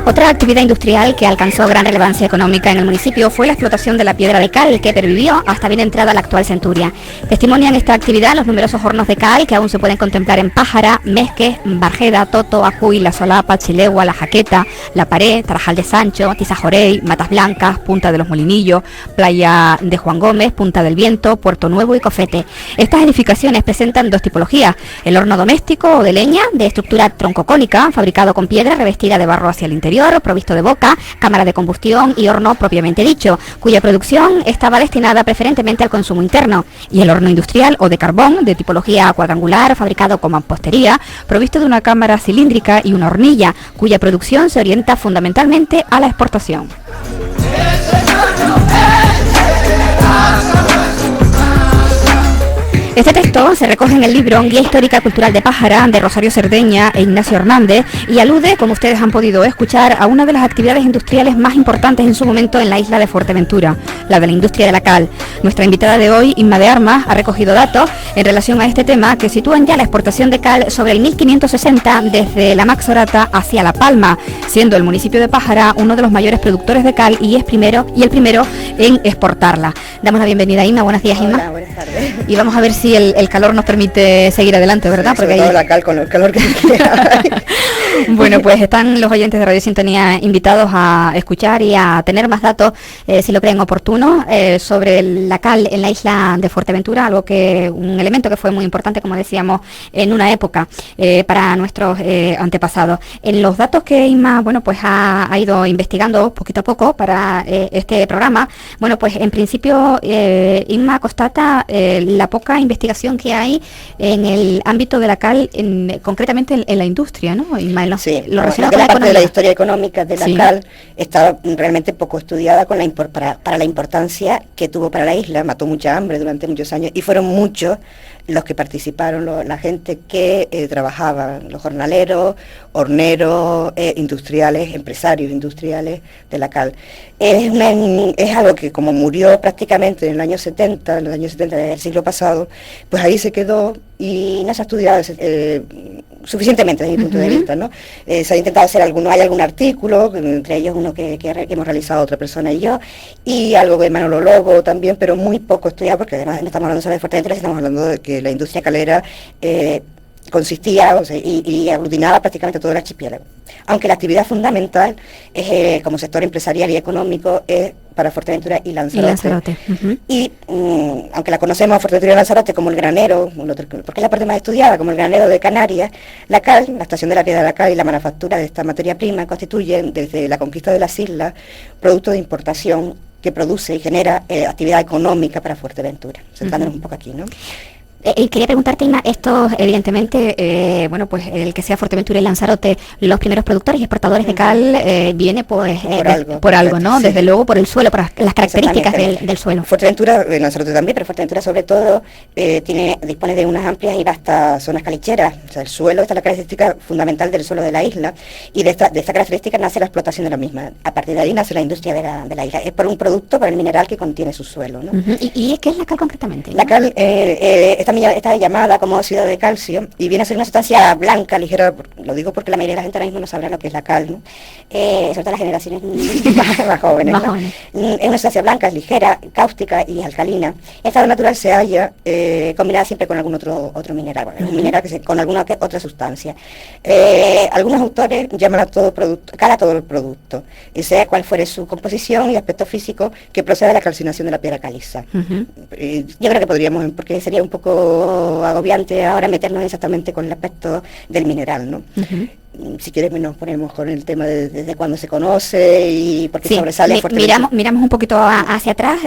Otra actividad industrial que alcanzó gran relevancia económica en el municipio fue la explotación de la piedra de cal, que pervivió hasta bien entrada la actual centuria. Testimonian esta actividad los numerosos hornos de cal que aún se pueden contemplar en Pájara, Mesques, Barjeda, Toto, Ajuy, La Solapa, Chilegua, La Jaqueta, La Pared, Tarajal de Sancho, Tizajorey, Matas Blancas, Punta de los Molinillos, Playa de Juan Gómez, Punta del Viento, Puerto Nuevo y Cofete. Estas edificaciones presentan dos tipologías: el horno doméstico o de leña, de estructura troncocónica, fabricado con piedra revestida de barro hacia el interior, provisto de boca, cámara de combustión y horno propiamente dicho, cuya producción estaba destinada preferentemente al consumo interno, y el horno industrial o de carbón, de tipología cuadrangular, fabricado con mampostería, provisto de una cámara cilíndrica y una hornilla, cuya producción se orienta fundamentalmente a la exportación. Este texto se recoge en el libro Guía Histórica Cultural de Pájara, de Rosario Cerdeña e Ignacio Hernández, y alude, como ustedes han podido escuchar, a una de las actividades industriales más importantes en su momento en la isla de Fuerteventura, la de la industria de la cal. Nuestra invitada de hoy, Inma de Armas, ha recogido datos en relación a este tema que sitúan ya la exportación de cal sobre el 1560 desde la Maxorata hacia La Palma, siendo el municipio de Pájara uno de los mayores productores de cal y el primero en exportarla. Damos la bienvenida a Inma. Buenos días, Inma. Hola, buenas tardes. Y vamos a ver si el calor nos permite seguir adelante, ¿verdad? Porque ahí la cal con el calor que queda. Bueno, pues están los oyentes de Radio Sintonía invitados a escuchar y a tener más datos, si lo creen oportuno, sobre la cal en la isla de Fuerteventura, un elemento que fue muy importante, como decíamos, en una época para nuestros antepasados. En los datos que Inma, pues ha ido investigando poquito a poco para este programa, pues en principio Inma constata la poca investigación que hay en el ámbito de la cal, concretamente en la industria, ¿no? Inma, sí, lo la parte de la historia económica de la cal está realmente poco estudiada para la importancia que tuvo para la isla. Mató mucha hambre durante muchos años y fueron muchos los que participaron, la gente que trabajaba, los jornaleros, horneros, industriales, empresarios industriales de la cal. Es algo que, como murió prácticamente en los años 70 del siglo pasado, pues ahí se quedó y no se ha estudiado suficientemente desde mi punto de vista, ¿no? Se ha intentado hacer hay algún artículo, entre ellos uno que hemos realizado otra persona y yo, y algo de Manolo Lobo también, pero muy poco estudiado, porque además no estamos hablando solo de Fuerteventura, estamos hablando de que la industria calera consistía y aglutinaba prácticamente todo el archipiélago. Aunque la actividad fundamental como sector empresarial y económico es para Fuerteventura y Lanzarote. Y aunque la conocemos a Fuerteventura y Lanzarote como el granero, porque es la parte más estudiada, como el granero de Canarias, la cal, la extracción de la piedra de la cal y la manufactura de esta materia prima constituyen, desde la conquista de las islas, producto de importación que produce y genera actividad económica para Fuerteventura. Centrándonos un poco aquí, ¿no? Y quería preguntarte, Inma, esto evidentemente, pues el que sea Fuerteventura y Lanzarote, los primeros productores y exportadores de cal, viene por algo, ¿no? Sí. Desde luego por el suelo, por las características del suelo. Fuerteventura, Lanzarote también, pero Fuerteventura sobre todo dispone de unas amplias y vastas zonas calicheras. O sea, el suelo, esta es la característica fundamental del suelo de la isla, y de esta característica nace la explotación de la misma. A partir de ahí nace la industria de la isla. Es por un producto, por el mineral que contiene su suelo, ¿no? ¿Y qué es la cal concretamente? La cal está llamada como óxido de calcio y viene a ser una sustancia blanca, ligera. Lo digo porque la mayoría de la gente ahora mismo no sabrá lo que es la cal, ¿no? Sobre todo las generaciones más jóvenes, ¿no? Es una sustancia blanca, es ligera, cáustica y alcalina. En estado natural se halla combinada siempre con algún otro mineral, un mineral con alguna otra sustancia. Algunos autores llaman a todo el producto, y sea cual fuere su composición y aspecto físico, que procede de la calcinación de la piedra caliza. Yo creo que podríamos, porque sería un poco agobiante ahora meternos exactamente con el aspecto del mineral, ¿no? Si quieres nos ponemos con el tema de desde cuándo se conoce y por qué sobresale Fuerteventura. Miramos un poquito hacia atrás,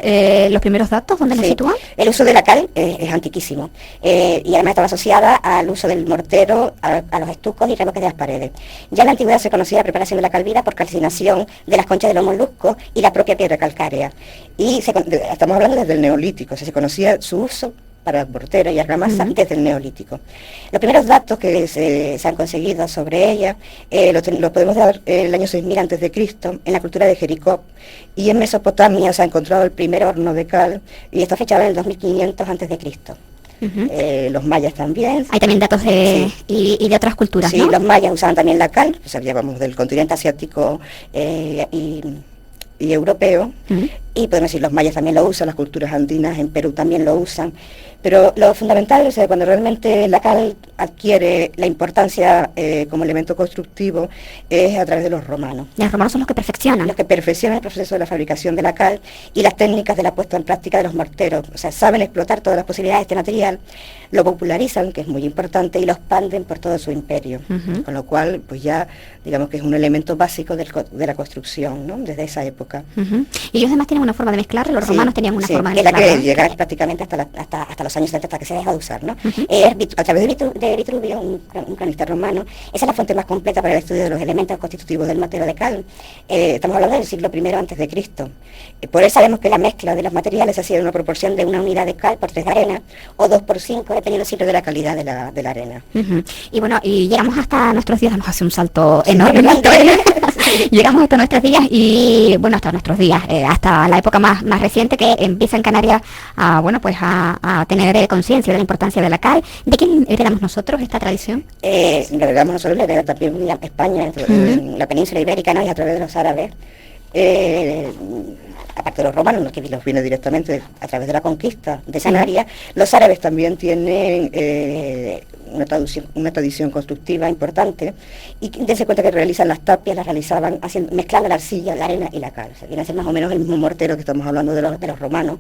los primeros datos, ¿dónde se sitúan? El uso de la cal es antiquísimo, y además estaba asociada al uso del mortero, a los estucos y revoques de las paredes. Ya en la antigüedad se conocía la preparación de la calvida por calcinación de las conchas de los moluscos y la propia piedra calcárea. Y estamos hablando desde el Neolítico, o sea, se conocía su uso para mortero y argamasa desde el Neolítico. Los primeros datos que se han conseguido sobre ella los podemos dar el año 6000 a.C. en la cultura de Jericó, y en Mesopotamia se ha encontrado el primer horno de cal, y está fechado en el 2500 a.C. los mayas también. Hay también datos y de otras culturas, sí, ¿no? Los mayas usaban también la cal, o sea, llevamos del continente asiático y europeo, y podemos decir, los mayas también lo usan, las culturas andinas en Perú también lo usan, pero lo fundamental, o sea, cuando realmente la cal adquiere la importancia como elemento constructivo, es a través de los romanos. Los romanos son los que perfeccionan. Los que perfeccionan el proceso de la fabricación de la cal y las técnicas de la puesta en práctica de los morteros, o sea, saben explotar todas las posibilidades de este material, lo popularizan, que es muy importante, y lo expanden por todo su imperio, con lo cual, pues ya, digamos que es un elemento básico de la construcción, ¿no?, desde esa época. Y ellos además tienen una forma de mezclar, los romanos tenían una forma de mezclar. mezclar. Es la que llega prácticamente hasta los años 70, hasta que se deja de usar, ¿no? A través de Vitruvio, un cronista romano, esa es la fuente más completa para el estudio de los elementos constitutivos del mortero de cal. Estamos hablando del siglo I antes de Cristo. Por eso sabemos que la mezcla de los materiales se hacía en una proporción de una unidad de cal por 3 de arena, o 2 por 5, dependiendo siempre de la calidad de la arena. Y bueno, y llegamos hasta nuestros días, nos hace un salto enorme en la historia. Llegamos hasta nuestros días y, bueno, hasta nuestros días, hasta la época más reciente, que empieza en Canarias a tener conciencia de la importancia de la cal. ¿De quién heredamos nosotros esta tradición? La heredamos nosotros, la hereda también España, la península ibérica, ¿no?, y a través de los árabes. Aparte de los romanos, que los viene directamente a través de la conquista de Canarias, los árabes también tienen una tradición constructiva importante, y dense cuenta que realizan las tapias, las realizaban mezclando la arcilla, la arena y la cal. O sea, viene a ser más o menos el mismo mortero que estamos hablando de los romanos.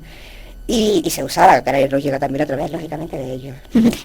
Y se usaba, Canarias nos llega también a través, lógicamente, de ellos.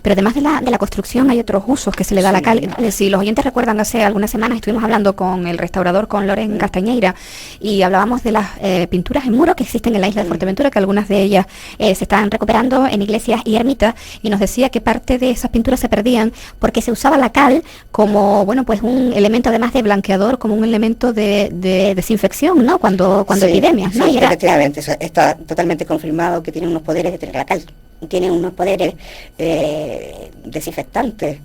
Pero además de la construcción hay otros usos que se le da a la cal. Si los oyentes recuerdan, hace algunas semanas estuvimos hablando con el restaurador, con Loren Castañeira, y hablábamos de las pinturas en muro que existen en la isla de Fuerteventura, que algunas de ellas se están recuperando en iglesias y ermitas, y nos decía que parte de esas pinturas se perdían porque se usaba la cal como, bueno, pues un elemento además de blanqueador, como un elemento de desinfección, ¿no? Cuando epidemias, ¿no? Sí, efectivamente, eso está totalmente confirmado que tiene unos poderes, la cal tiene unos poderes desinfectantes.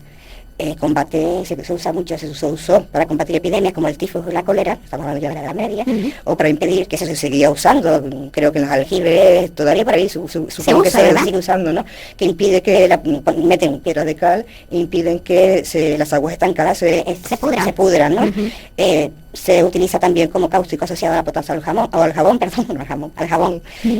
Combate, se usa mucho, se usó para combatir epidemias como el tifus o la cólera, estamos hablando ya de la Edad Media, o para impedir, que eso se seguía usando, creo que en los aljibes todavía por ahí supongo que se sigue usando, ¿no?, que impide que meten piedras de cal e impiden que las aguas estancadas se pudran, ¿no? Se utiliza también como cáustico asociado a la potencia al jabón,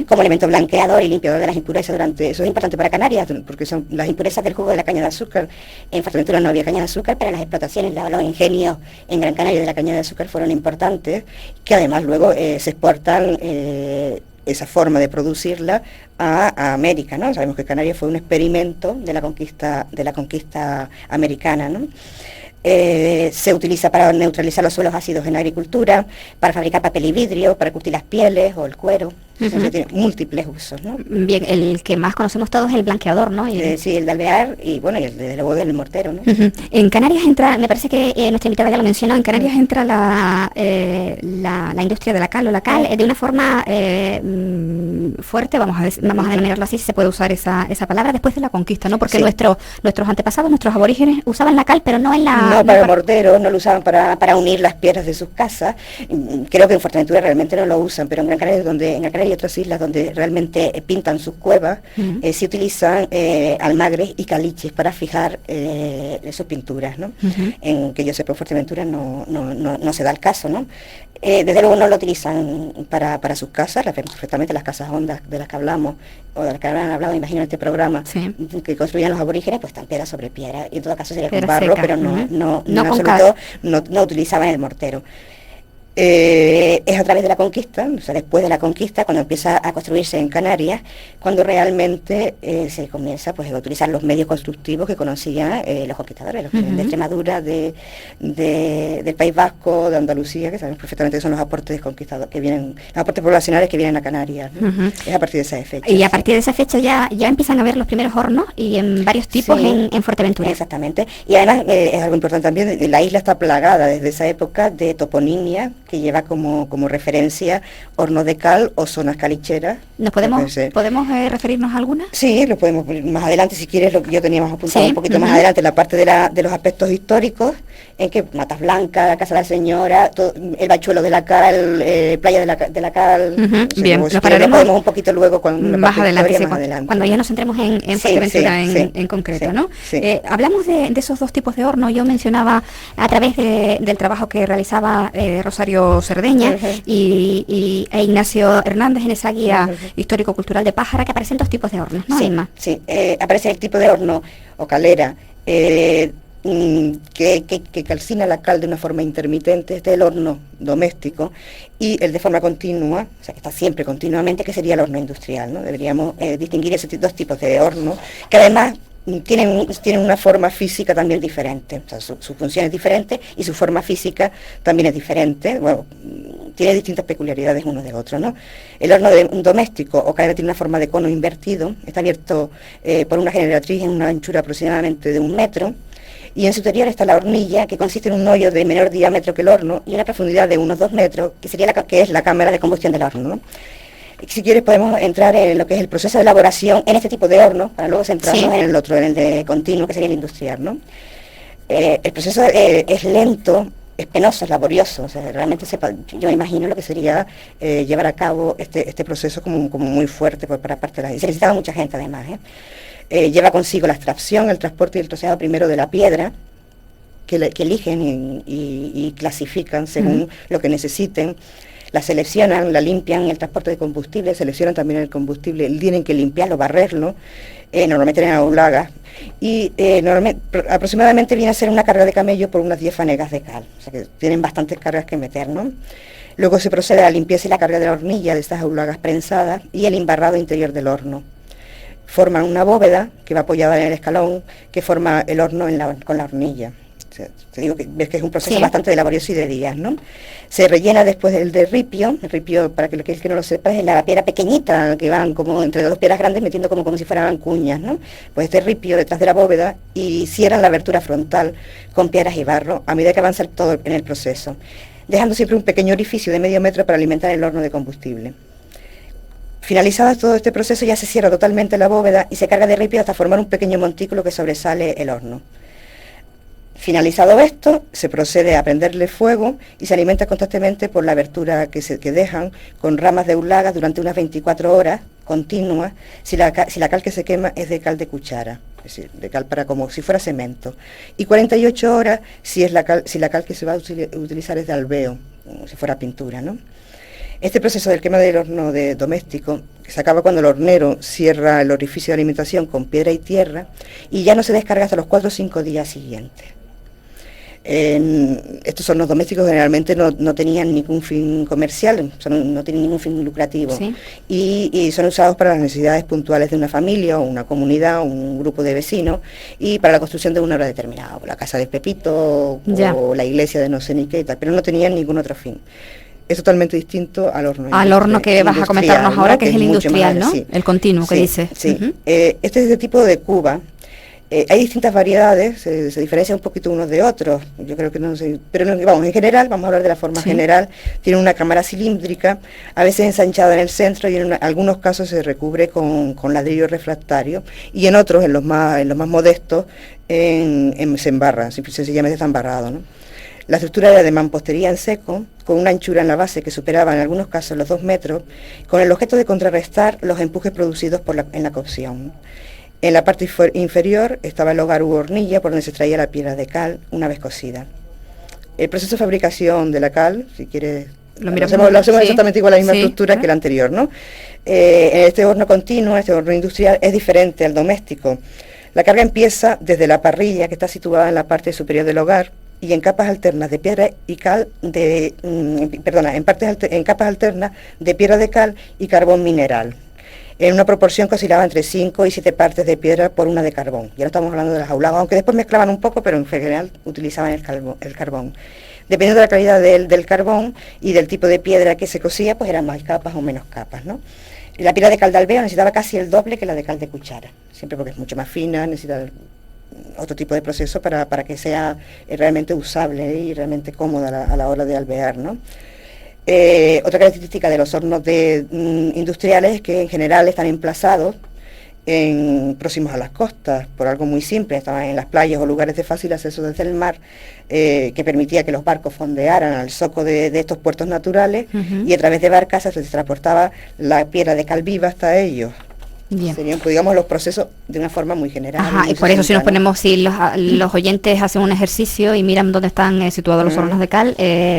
como elemento blanqueador y limpiador de las impurezas durante. Eso es importante para Canarias, porque son las impurezas del jugo de la caña de azúcar. En Fuerteventura no había caña de azúcar, pero las explotaciones, los ingenios en Gran Canaria de la caña de azúcar fueron importantes, que además luego se exportan esa forma de producirla a América, ¿no? Sabemos que Canarias fue un experimento de la conquista americana, ¿no? Se utiliza para neutralizar los suelos ácidos en la agricultura, para fabricar papel y vidrio, para curtir las pieles o el cuero. Tiene múltiples usos, ¿no? Bien, el que más conocemos todos es el blanqueador, ¿no? Sí, el de alvear y, bueno, y el de luego del mortero, ¿no? En Canarias entra, me parece que nuestra invitada ya lo mencionó, en Canarias entra la industria de la cal o la cal de una forma fuerte, vamos a denominarlo así, si se puede usar esa palabra, después de la conquista, ¿no? Porque nuestros antepasados, nuestros aborígenes usaban la cal, pero no en la... No para el mortero, no lo usaban para unir las piedras de sus casas. Creo que en Fuerteventura realmente no lo usan, pero en Gran Canaria y otras islas donde realmente pintan sus cuevas, se utilizan almagres y caliches para fijar sus pinturas, ¿no? En que yo sepa, en Fuerteventura no se da el caso, ¿no? Desde luego no lo utilizan para sus casas, perfectamente las casas hondas de las que hablamos, o de las que habrán hablado, imagino, en este programa, que construían los aborígenes, pues están piedra sobre piedra, y en todo caso sería con barro, pero no utilizaban el mortero. Es a través de la conquista, o sea, después de la conquista, cuando empieza a construirse en Canarias, cuando realmente se comienza, pues, a utilizar los medios constructivos que conocían los conquistadores, los que vienen de Extremadura, del País Vasco, de Andalucía, que sabemos perfectamente que son los aportes conquistadores que vienen, los aportes poblacionales que vienen a Canarias, ¿no? Es a partir de esa fecha. Y a partir de esa fecha ya empiezan a ver los primeros hornos y en varios tipos en Fuerteventura. Exactamente. Y además es algo importante también, la isla está plagada desde esa época de toponimia que lleva como referencia hornos de cal o zonas calicheras. ¿Nos podemos referirnos a alguna? Sí, lo podemos más adelante, si quieres, lo que yo teníamos apuntado Sí, un poquito más adelante, la parte de los aspectos históricos, en que Matas Blancas, Casa de la Señora, el Bachuelo de la Cal, Playa de la Cal. Bien, lo pararemos un poquito luego con la más adelante, historia, sí, más adelante. Cuando ya nos centremos en Fuerteventura en concreto, ¿no? Sí. Hablamos de esos dos tipos de horno. Yo mencionaba a través del trabajo que realizaba Rosario Cerdeña e Ignacio Hernández en esa guía histórico-cultural de Pájara, que aparecen dos tipos de hornos, ¿no, Inma? Sí, aparece el tipo de horno o calera que calcina la cal de una forma intermitente. Este es el horno doméstico, y el de forma continua, o sea, que está siempre continuamente, que sería el horno industrial, ¿no? Deberíamos distinguir esos dos tipos de horno, que además tienen una forma física también diferente, o sea, su función es diferente y su forma física también es diferente. Bueno, tiene distintas peculiaridades uno de otro, ¿no? El horno doméstico o calera tiene una forma de cono invertido, está abierto por una generatriz en una anchura aproximadamente de 1 metro, y en su interior está la hornilla, que consiste en un hoyo de menor diámetro que el horno y una profundidad de unos 2 metros, que es la cámara de combustión del horno, ¿no? Si quieres podemos entrar en lo que es el proceso de elaboración en este tipo de horno, para luego centrarnos en el otro, en el de continuo, que sería el industrial, ¿no? El proceso es lento, es penoso, es laborioso, o sea, realmente yo imagino lo que sería llevar a cabo este proceso como muy fuerte para parte de la gente. Se necesitaba mucha gente además, lleva consigo la extracción, el transporte y el troceado primero de la piedra, que eligen y clasifican según lo que necesiten. La seleccionan, la limpian, el transporte de combustible, seleccionan también el combustible, tienen que limpiarlo, barrerlo, normalmente en aulagas, y aproximadamente viene a ser una carga de camello por unas 10 fanegas de cal, o sea que tienen bastantes cargas que meter, ¿no? Luego se procede a la limpieza y la carga de la hornilla de estas aulagas prensadas y el embarrado interior del horno. Forman una bóveda que va apoyada en el escalón que forma el horno con la hornilla. Te digo que ves que es un proceso bastante laborioso y de días, ¿no? Se rellena después el ripio, para que el que no lo sepa, es la piedra pequeñita, que van como entre dos piedras grandes metiendo como si fueran cuñas, ¿no? Pues este ripio detrás de la bóveda, y cierran la abertura frontal con piedras y barro a medida que avanza todo en el proceso, dejando siempre un pequeño orificio de medio metro para alimentar el horno de combustible. Finalizado todo este proceso, ya se cierra totalmente la bóveda y se carga de ripio hasta formar un pequeño montículo que sobresale el horno. Finalizado esto, se procede a prenderle fuego y se alimenta constantemente por la abertura que dejan con ramas de urlagas durante unas 24 horas continuas, si la cal que se quema es de cal de cuchara, es decir, de cal para como si fuera cemento, y 48 horas si la cal que se va a utilizar es de albeo, como si fuera pintura, ¿no? Este proceso del quema del horno doméstico se acaba cuando el hornero cierra el orificio de alimentación con piedra y tierra, y ya no se descarga hasta los 4 o 5 días siguientes. Estos hornos domésticos generalmente no tenían ningún fin comercial, no tienen ningún fin lucrativo, y son usados para las necesidades puntuales de una familia o una comunidad o un grupo de vecinos, y para la construcción de una obra determinada, o la casa de Pepito o la iglesia de no sé ni qué, pero no tenían ningún otro fin. Es totalmente distinto al horno. Al horno que vas a comentarnos ahora, ¿no? Que es el industrial, ¿no? El continuo que dice. Sí. Este es de tipo de cuba. Hay distintas variedades, se diferencia un poquito unos de otros, yo creo que no sé, pero vamos, en general, vamos a hablar de la forma general. Tiene una cámara cilíndrica, a veces ensanchada en el centro, y en algunos casos se recubre con ladrillo refractario, y en otros, en los más modestos, se embarra, sencillamente está embarrado, ¿no? La estructura era de mampostería en seco, con una anchura en la base que superaba en algunos casos los 2 metros, con el objeto de contrarrestar los empujes producidos en la cocción. En la parte inferior estaba el hogar u hornilla por donde se extraía la piedra de cal una vez cocida. El proceso de fabricación de la cal, si quieres, lo hacemos exactamente igual a la misma estructura que la anterior, ¿no? Este horno continuo, este horno industrial, es diferente al doméstico. La carga empieza desde la parrilla, que está situada en la parte superior del hogar, y en capas alternas de piedra y cal, en capas alternas de piedra de cal y carbón mineral, en una proporción que oscilaba entre 5 y 7 partes de piedra por una de carbón. Ya no estamos hablando de las aulagas, aunque después mezclaban un poco, pero en general utilizaban el carbón. Dependiendo de la calidad del carbón y del tipo de piedra que se cocía, pues eran más capas o menos capas, ¿no? La piedra de cal de albeo necesitaba casi el doble que la de cal de cuchara, siempre porque es mucho más fina, necesita otro tipo de proceso para que sea realmente usable y realmente cómoda a la hora de alvear, ¿no? Otra característica de los hornos industriales es que en general están emplazados próximos a las costas, por algo muy simple, estaban en las playas o lugares de fácil acceso desde el mar, que permitía que los barcos fondearan al zoco de estos puertos naturales, y a través de barcazas se transportaba la piedra de cal viva hasta ellos. Bien. Serían, pues, digamos, los procesos de una forma muy general. Ajá, y por eso si nos ponemos, si los oyentes hacen un ejercicio y miran dónde están situados los hornos de cal,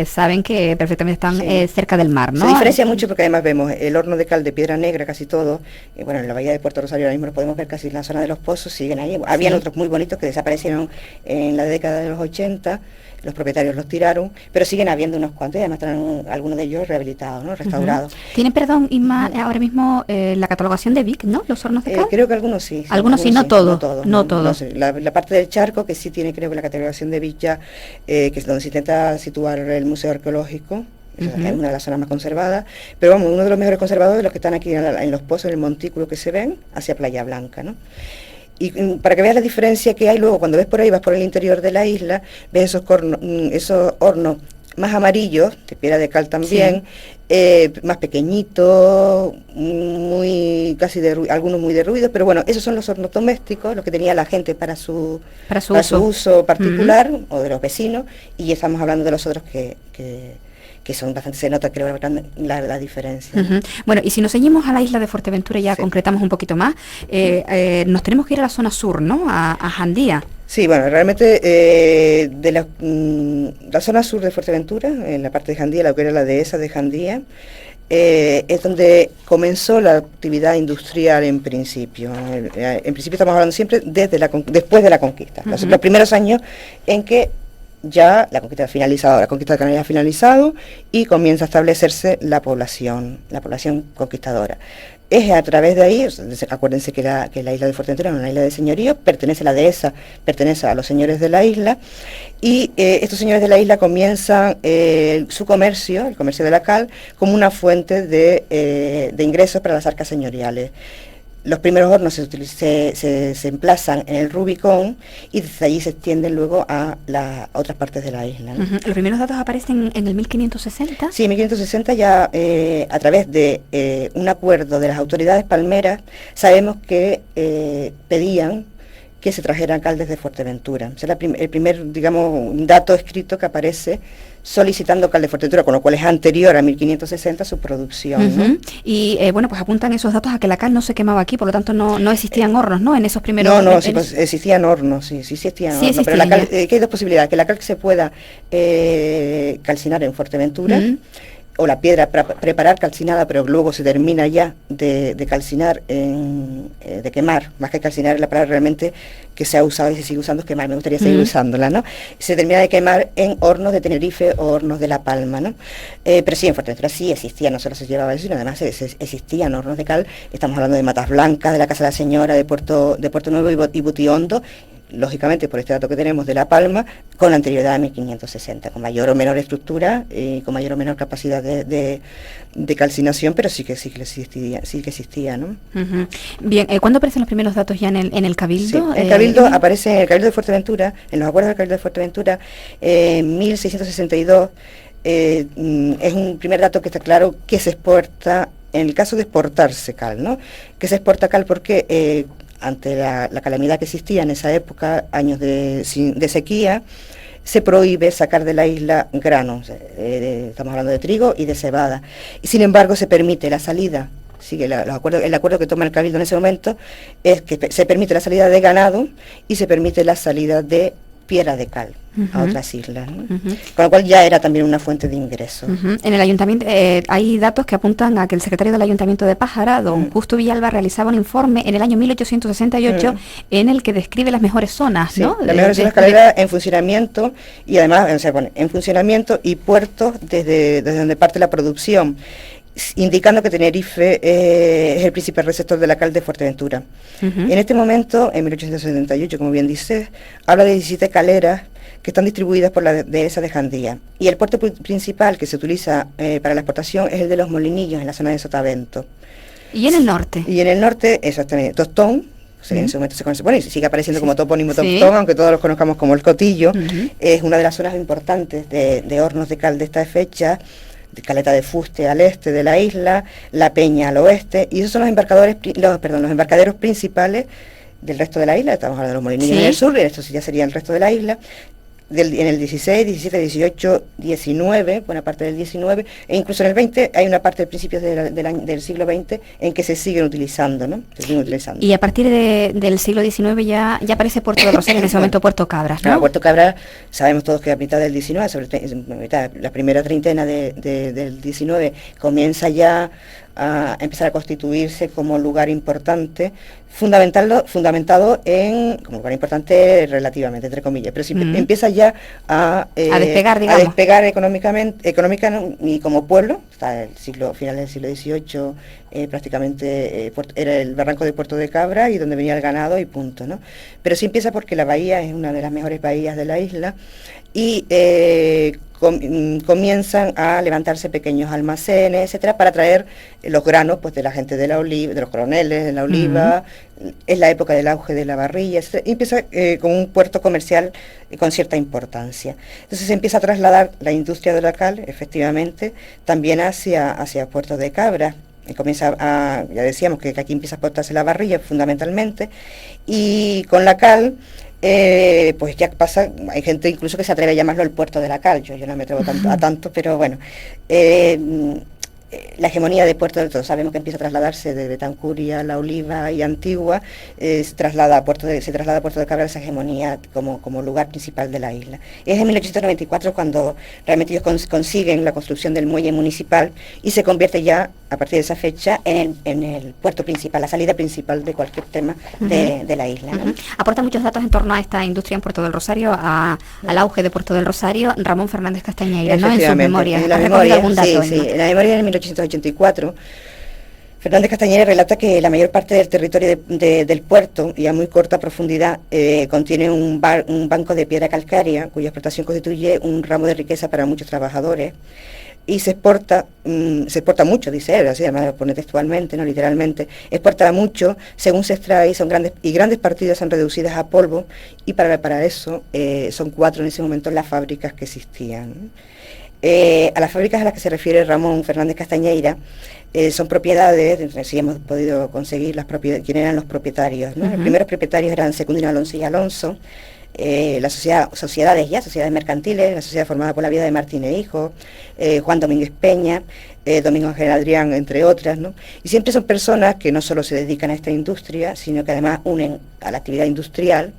saben que perfectamente están cerca del mar, ¿no? Se diferencia mucho porque además vemos el horno de cal de piedra negra casi todo, y bueno, en la bahía de Puerto Rosario ahora mismo lo podemos ver casi en la zona de los pozos, siguen ahí. Habían otros muy bonitos que desaparecieron en la década de los 80, los propietarios los tiraron, pero siguen habiendo unos cuantos y además están algunos de ellos rehabilitados, ¿no? Restaurados. Tienen, perdón, Inma, ahora mismo la catalogación de Vic, ¿no? Los hornos de cal. Creo que algunos sí. Algunos sí, no todos. No todos. No sé. La parte del charco que sí tiene, creo que la catalogación de Vic ya, que es donde se intenta situar el museo arqueológico. Es una de las zonas más conservadas, pero vamos, uno de los mejores conservados de los que están aquí en los pozos, en el montículo que se ven, hacia Playa Blanca, ¿no? Y para que veas la diferencia que hay luego, cuando ves por ahí, vas por el interior de la isla, ves esos hornos más amarillos, de piedra de cal también, más pequeñitos, algunos muy derruidos, pero bueno, esos son los hornos domésticos, los que tenía la gente para su uso particular, o de los vecinos, y estamos hablando de los otros que son bastante, se nota, creo, la diferencia. Bueno, y si nos seguimos a la isla de Fuerteventura, ya concretamos un poquito más, nos tenemos que ir a la zona sur, ¿no? A Jandía. Sí, bueno, realmente de la zona sur de Fuerteventura, en la parte de Jandía, lo que era la dehesa de Jandía, es donde comenzó la actividad industrial en principio. En principio estamos hablando siempre después de la conquista, los primeros años en que ya la conquista ha finalizado, la conquista de Canarias ha finalizado y comienza a establecerse la población conquistadora. Es a través de ahí, acuérdense que la isla de Fuerteventura es una isla de señorío, pertenece a la dehesa, pertenece a los señores de la isla, y estos señores de la isla comienzan su comercio, el comercio de la cal, como una fuente de ingresos para las arcas señoriales. Los primeros hornos se emplazan en el Rubicón y desde allí se extienden luego a otras partes de la isla, ¿no? ¿Los primeros datos aparecen en el 1560? Sí, en 1560 ya a través de un acuerdo de las autoridades palmeras sabemos que pedían que se trajeran cal desde Fuerteventura. O sea, el primer, digamos, dato escrito que aparece solicitando cal de Fuerteventura, con lo cual es anterior a 1560 su producción, ¿no? Y bueno, pues apuntan esos datos a que la cal no se quemaba aquí, por lo tanto no existían hornos, ¿no? En esos primeros... Sí, pues, existían hornos, sí existían hornos, pero la cal, que hay dos posibilidades, que la cal se pueda calcinar en Fuerteventura, o la piedra para preparar calcinada, pero luego se termina ya de calcinar, de quemar, más que calcinar es la palabra realmente que se ha usado y se sigue usando, es quemar, me gustaría seguir usándola, ¿no? Se termina de quemar en hornos de Tenerife o hornos de La Palma, ¿no? Pero sí, en Fuerteventura sí existía, no solo se llevaba eso, sino además existían hornos de cal, estamos hablando de Matas Blancas, de la Casa de la Señora, de Puerto Nuevo y Butiondo, lógicamente por este dato que tenemos de La Palma, con la anterioridad a 1560, con mayor o menor estructura, con mayor o menor capacidad de calcinación, pero sí que existía, ¿no? Bien, ¿cuándo aparecen los primeros datos ya en el Cabildo? Sí, el Cabildo aparece en el Cabildo de Fuerteventura, en los acuerdos del Cabildo de Fuerteventura, 1662, es un primer dato que está claro que se exporta, en el caso de exportarse cal, ¿no? Que se exporta cal porque ante la calamidad que existía en esa época, años de sequía, se prohíbe sacar de la isla granos, estamos hablando de trigo y de cebada, y sin embargo se permite la salida, el acuerdo que toma el Cabildo en ese momento es que se permite la salida de ganado y se permite la salida de piedra de cal a otras islas, ¿no? Con lo cual ya era también una fuente de ingresos. En el ayuntamiento hay datos que apuntan a que el secretario del Ayuntamiento de Pájara, don Justo Villalba, realizaba un informe en el año 1868 en el que describe las mejores zonas, sí, ¿no? Las mejores zonas caleras en funcionamiento y además, o sea, pone en funcionamiento y puertos desde donde parte la producción, indicando que Tenerife es el principal receptor de la cal de Fuerteventura. En este momento, en 1878, como bien dices, habla de 17 caleras que están distribuidas por la dehesa de Jandía. Y el puerto principal que se utiliza para la exportación es el de Los Molinillos, en la zona de Sotavento. ¿Y en el norte? Y en el norte, exactamente, Tostón. En ese momento se conoce, bueno, y sigue apareciendo como topónimo Tostón, aunque todos los conozcamos como el Cotillo. Es una de las zonas importantes de hornos de cal de esta fecha, Caleta de Fuste al este de la isla, La Peña al oeste, y esos son los embarcaderos principales del resto de la isla. Estamos hablando de los molinillos en el sur, y esto sí ya sería el resto de la isla. En el 16, 17, 18, 19, buena parte del 19, e incluso en el 20 hay una parte de principios del siglo XX en que se siguen utilizando, ¿no? Se siguen utilizando. Y a partir del siglo XIX ya aparece Puerto del Rosario, en ese momento Puerto Cabras, ¿no? Claro, Puerto Cabras, sabemos todos que a mitad del 19, la primera treintena del 19, comienza ya a empezar a constituirse como lugar importante, fundamentado en, como lugar importante relativamente, entre comillas, pero si empieza ya a despegar, digamos. A despegar económicamente y como pueblo, hasta el final del siglo XVIII, prácticamente era el barranco de Puerto de Cabra y donde venía el ganado y punto, ¿no? Pero sí empieza porque la bahía es una de las mejores bahías de la isla y comienzan a levantarse pequeños almacenes, etcétera, para traer los granos pues de la gente de la oliva, de los coroneles, de la oliva. Es la época del auge de la barrilla, etcétera, y empieza con un puerto comercial con cierta importancia. Entonces se empieza a trasladar la industria de la cal, efectivamente, también hacia Puerto de Cabra. Y comienza ya decíamos que aquí empieza a exportarse la barrilla fundamentalmente, y con la cal pues ya pasa, hay gente incluso que se atreve a llamarlo el puerto de la cal, yo no me atrevo a tanto, pero bueno, la hegemonía de Puerto del Todo, sabemos que empieza a trasladarse de Betancuria, La Oliva y Antigua, se traslada a Puerto de Cabra esa hegemonía como lugar principal de la isla. Es en 1894 cuando realmente ellos consiguen la construcción del muelle municipal y se convierte ya, a partir de esa fecha, en el puerto principal, la salida principal de cualquier tema de la isla, ¿no? Aporta muchos datos en torno a esta industria en Puerto del Rosario, al auge de Puerto del Rosario, Ramón Fernández Castañeira, ¿no? En sus memorias. En la memoria, en la memoria de 1884, Fernández Castañeira relata que la mayor parte del territorio del puerto, y a muy corta profundidad, contiene un banco de piedra calcárea, cuya explotación constituye un ramo de riqueza para muchos trabajadores, y se exporta mucho, dice él, así además lo pone textualmente, no literalmente, exporta mucho, según se extrae, son grandes partidas son reducidas a polvo, y para eso son 4 en ese momento las fábricas que existían. A las fábricas a las que se refiere Ramón Fernández Castañeira son propiedades, si hemos podido conseguir las propiedades, quién eran los propietarios, ¿no? Los primeros propietarios eran Secundino Alonso y Alonso, las sociedades mercantiles, la sociedad formada por la vida de Martín e Hijo, Juan Domínguez Peña, Domingo Ángel Adrián, entre otras, ¿no? Y siempre son personas que no solo se dedican a esta industria, sino que además unen a la actividad industrial,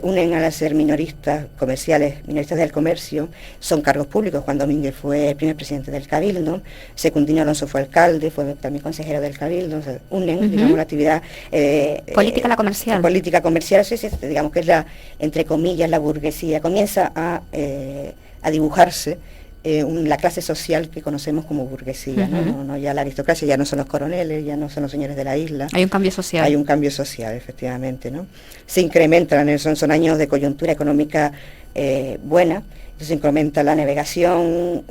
unen a ser minoristas del comercio, son cargos públicos. Juan Domínguez fue el primer presidente del Cabildo, Secundino Alonso fue alcalde, fue también consejero del Cabildo, o sea, unen, digamos, la actividad política, la comercial. Política comercial, digamos que es entre comillas, la burguesía, comienza a dibujarse la clase social que conocemos como burguesía, no ya la aristocracia, ya no son los coroneles, ya no son los señores de la isla. Hay un cambio social. Hay un cambio social, efectivamente, ¿no? Se incrementan, son años de coyuntura económica buena, entonces se incrementa la navegación,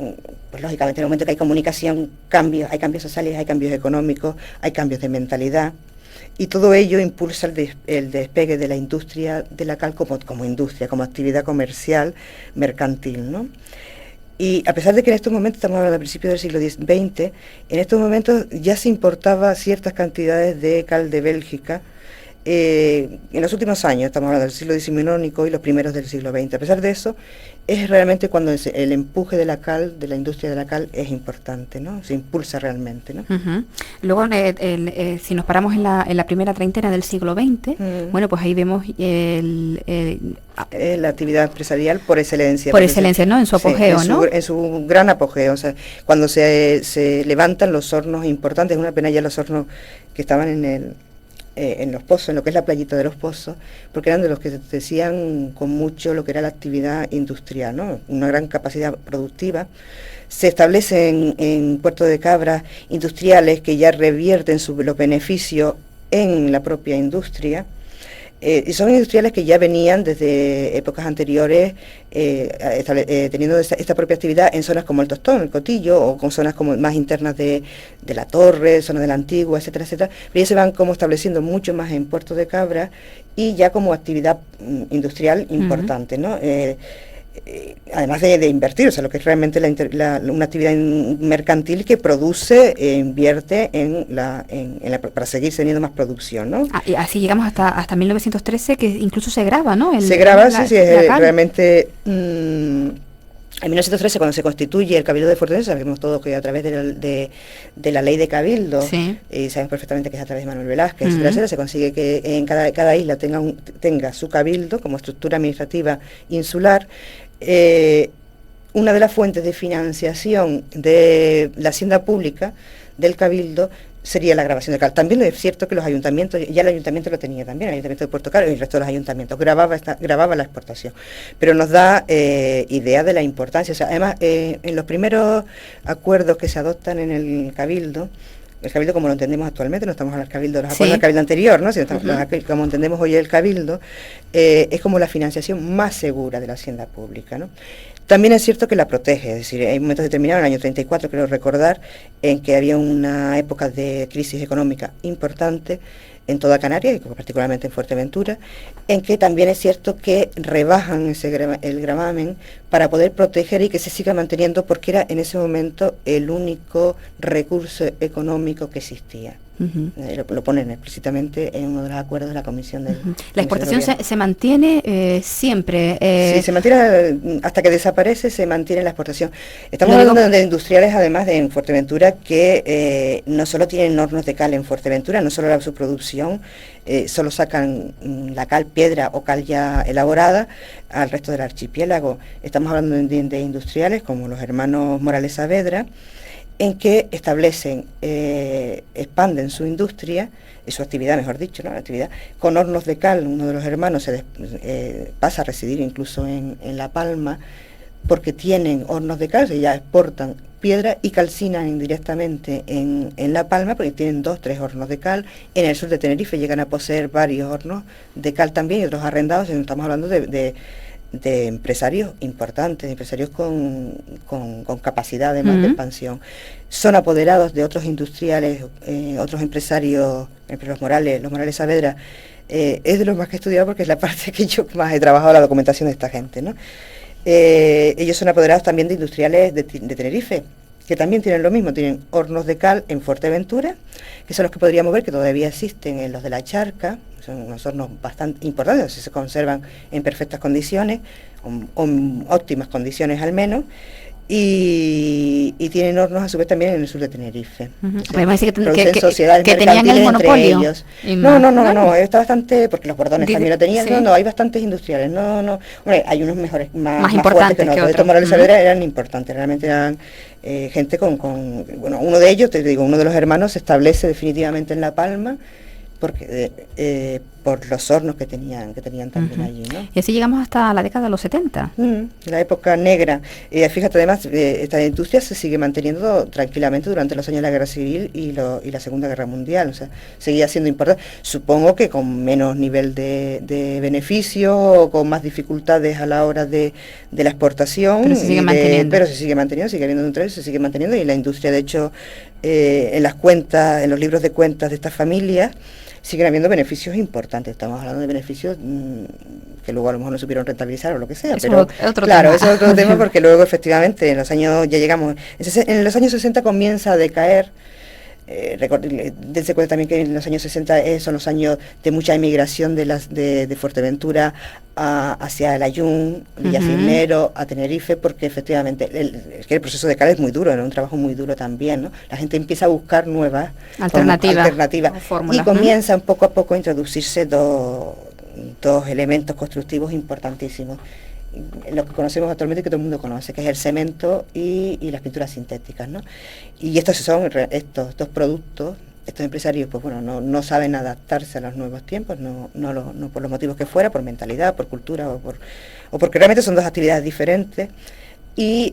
pues lógicamente en el momento que hay comunicación, hay cambios sociales, hay cambios económicos, hay cambios de mentalidad, y todo ello impulsa el despegue de la industria de la cal como industria, como actividad comercial, mercantil, ¿no? Y a pesar de que en estos momentos, estamos hablando del principio del siglo XX, en estos momentos ya se importaba ciertas cantidades de cal de Bélgica, en los últimos años, estamos hablando del siglo XIX y los primeros del siglo XX. A pesar de eso, es realmente cuando el empuje de la cal, de la industria de la cal, es importante, ¿no? Se impulsa realmente, ¿no? Luego, si nos paramos en la primera treintena del siglo XX, bueno, pues ahí vemos la actividad empresarial por excelencia. Por excelencia, ¿no? En su apogeo, sí, ¿no? En su gran apogeo, o sea, cuando se levantan los hornos importantes, es una pena ya los hornos que estaban en los pozos, en lo que es la playita de los pozos, porque eran de los que se decían con mucho lo que era la actividad industrial, ¿no? Una gran capacidad productiva. Se establecen en Puerto de Cabra industriales que ya revierten los beneficios en la propia industria, y son industriales que ya venían desde épocas anteriores teniendo esta propia actividad en zonas como el Tostón, el Cotillo, o con zonas como más internas de la Torre, zonas de la Antigua, etcétera, etcétera, pero ya se van como estableciendo mucho más en Puerto de Cabra y ya como actividad industrial importante, ¿no? además de invertir, o sea, lo que es realmente una actividad mercantil que produce e invierte para seguir teniendo más producción, ¿no? Y así llegamos hasta 1913, que incluso se graba, ¿no? Se graba, sí, realmente... En 1913, cuando se constituye el Cabildo de Fuerteventura, sabemos todos que a través de la ley de Cabildo, y sabemos perfectamente que es a través de Manuel Velázquez, etcétera, se consigue que en cada isla tenga su cabildo como estructura administrativa insular. Una de las fuentes de financiación de la hacienda pública del Cabildo sería la grabación de cal. También es cierto que los ayuntamientos, ya el ayuntamiento lo tenía también, el ayuntamiento de Puerto Caro y el resto de los ayuntamientos, grababa la exportación. Pero nos da idea de la importancia. O sea, además, en los primeros acuerdos que se adoptan en el Cabildo como lo entendemos actualmente, no estamos hablando del Cabildo, los acuerdos del Cabildo anterior, ¿no? Sino como entendemos hoy el Cabildo, es como la financiación más segura de la hacienda pública, ¿no? También es cierto que la protege, es decir, hay momentos determinados, en el año 34, creo recordar, en que había una época de crisis económica importante en toda Canarias, y particularmente en Fuerteventura, en que también es cierto que rebajan el gravamen para poder proteger y que se siga manteniendo, porque era en ese momento el único recurso económico que existía. Lo ponen explícitamente en uno de los acuerdos de la Comisión de... La exportación se mantiene siempre. Sí, se mantiene hasta que desaparece, se mantiene la exportación. Estamos hablando de industriales, además en Fuerteventura, que no solo tienen hornos de cal en Fuerteventura, no solo su producción, solo sacan la cal, piedra o cal ya elaborada al resto del archipiélago. Estamos hablando de industriales como los hermanos Morales Saavedra, en que establecen, expanden su industria, su actividad, mejor dicho, ¿no? La actividad con hornos de cal. Uno de los hermanos pasa a residir incluso en La Palma, porque tienen hornos de cal, y ya exportan piedra y calcinan indirectamente en La Palma, porque tienen 2-3 hornos de cal. En el sur de Tenerife llegan a poseer varios hornos de cal también, y otros arrendados. Estamos hablando de empresarios importantes, empresarios con capacidad además de expansión. Son apoderados de otros industriales, otros empresarios, los Morales Saavedra, es de los más que he estudiado, porque es la parte que yo más he trabajado, la documentación de esta gente, ¿no? Ellos son apoderados también de industriales de Tenerife, que también tienen lo mismo, tienen hornos de cal en Fuerteventura, que son los que podríamos ver que todavía existen en los de la Charca. Son unos hornos bastante importantes, se conservan en perfectas condiciones, o óptimas condiciones al menos, y tienen hornos a su vez también en el sur de Tenerife. Podemos decir que tenían el monopolio. No, está bastante, porque los bordones también lo tenían. No, hay bastantes industriales. Bueno, hay unos mejores, más importantes fuertes que otros. Estos Morales Saavedra eran importantes, realmente eran gente bueno, uno de ellos, te digo, uno de los hermanos se establece definitivamente en La Palma, porque por los hornos que tenían también allí, ¿no? Y así llegamos hasta la década de los 70. La época negra. Fíjate, además, esta industria se sigue manteniendo tranquilamente durante los años de la Guerra Civil y la Segunda Guerra Mundial. O sea, seguía siendo importante. Supongo que con menos nivel de beneficio, o con más dificultades a la hora de la exportación. Pero se sigue manteniendo. Pero se sigue manteniendo, sigue habiendo un trabajo, se sigue manteniendo, y la industria, de hecho, en las cuentas, en los libros de cuentas de estas familias, siguen habiendo beneficios importantes. Estamos hablando de beneficios que luego a lo mejor no supieron rentabilizar o lo que sea, eso pero claro, eso es otro tema, porque luego efectivamente en los años, ya llegamos, en los años 60 comienza a decaer. Dense cuenta también que en los años 60 son los años de mucha emigración de Fuerteventura hacia el Ayun, Villa Cisnero, a Tenerife, porque efectivamente el proceso de cal es muy duro, era un trabajo muy duro también, ¿no? La gente empieza a buscar nuevas alternativas y comienzan poco a poco a introducirse dos elementos constructivos importantísimos, lo que conocemos actualmente, que todo el mundo conoce, que es el cemento y las pinturas sintéticas, ¿no? Y estos dos productos, estos empresarios, pues bueno, no saben adaptarse a los nuevos tiempos, no por los motivos que fuera, por mentalidad, por cultura, o porque realmente son dos actividades diferentes, y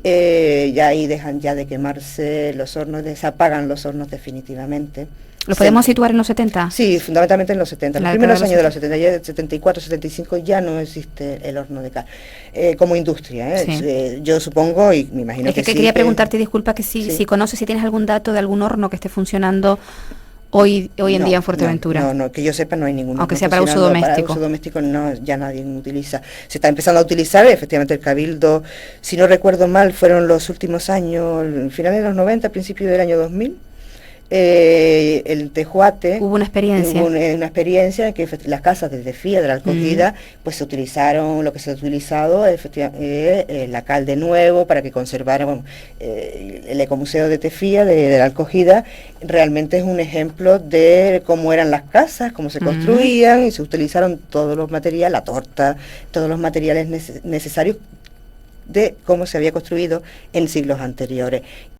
ya ahí dejan ya de quemarse los hornos, se apagan los hornos definitivamente. ¿Lo podemos situar en los 70? Sí, fundamentalmente en los 70. En los primeros años de los 70, ya 74, 75, ya no existe el horno de cal como industria. Sí. Yo supongo, y me imagino que sí. Quería preguntarte, disculpa, que si conoces, si tienes algún dato de algún horno que esté funcionando hoy en No, día en Fuerteventura. No, que yo sepa no hay ninguno. Aunque sea para uso doméstico. Para uso doméstico no, ya nadie utiliza. Se está empezando a utilizar, efectivamente el Cabildo, si no recuerdo mal, fueron los últimos años, finales de los 90, principios del año 2000. El Tejuate Hubo una experiencia. Hubo una experiencia en que las casas de Tefía, de la acogida, pues se utilizaron, lo que se ha utilizado la cal de nuevo para que conservaran el Ecomuseo de Tefía, de la acogida. Realmente es un ejemplo de cómo eran las casas, cómo se construían, y se utilizaron todos los materiales, la torta, todos los materiales necesarios de cómo se había construido en siglos anteriores.